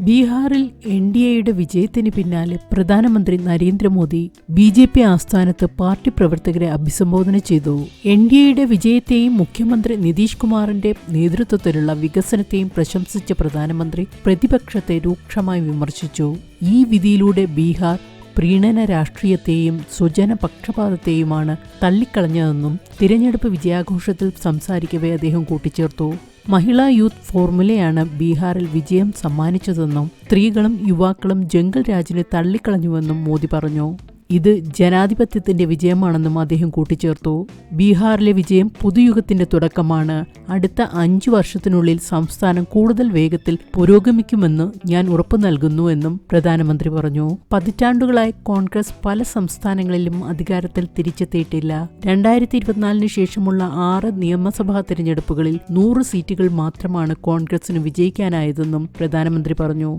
ബീഹാറിൽ എൻഡിഎയുടെ വിജയത്തിന് പിന്നാലെ പ്രധാനമന്ത്രി നരേന്ദ്രമോദി ബിജെപി ആസ്ഥാനത്ത് പാർട്ടി പ്രവർത്തകരെ അഭിസംബോധന ചെയ്തു. എൻഡിഎയുടെ വിജയത്തെയും മുഖ്യമന്ത്രി നിതീഷ് കുമാറിന്റെ നേതൃത്വത്തിലുള്ള വികസനത്തെയും പ്രശംസിച്ച പ്രധാനമന്ത്രി പ്രതിപക്ഷത്തെ രൂക്ഷമായി വിമർശിച്ചു. ഈ വിധിയിലൂടെ ബീഹാർ പ്രീണന രാഷ്ട്രീയത്തെയും സ്വജന പക്ഷപാതത്തെയുമാണ് തള്ളിക്കളഞ്ഞതെന്നും തിരഞ്ഞെടുപ്പ് വിജയാഘോഷത്തിൽ സംസാരിക്കവേ അദ്ദേഹം കൂട്ടിച്ചേർത്തു. മഹിളാ യൂത്ത് ഫോർമുലയാണ് ബീഹാറിൽ വിജയം സമ്മാനിച്ചതെന്നും സ്ത്രീകളും യുവാക്കളും ജംഗൽ രാജിനെ തള്ളിക്കളഞ്ഞുവെന്നും മോദി പറഞ്ഞു. ഇത് ജനാധിപത്യത്തിന്റെ വിജയമാണെന്നും അദ്ദേഹം കൂട്ടിച്ചേർത്തു. ബീഹാറിലെ വിജയം പുതുയുഗത്തിന്റെ തുടക്കമാണ്. അടുത്ത 5 വർഷത്തിനുള്ളിൽ സംസ്ഥാനം കൂടുതൽ വേഗത്തിൽ പുരോഗമിക്കുമെന്ന് ഞാൻ ഉറപ്പു നൽകുന്നുവെന്നും പ്രധാനമന്ത്രി പറഞ്ഞു. പതിറ്റാണ്ടുകളായി കോൺഗ്രസ് പല സംസ്ഥാനങ്ങളിലും അധികാരത്തിൽ തിരിച്ചെത്തിയിട്ടില്ല. 2024 ശേഷമുള്ള 6 നിയമസഭാ തിരഞ്ഞെടുപ്പുകളിൽ 100 സീറ്റുകൾ മാത്രമാണ് കോൺഗ്രസിന് വിജയിക്കാനായതെന്നും പ്രധാനമന്ത്രി പറഞ്ഞു.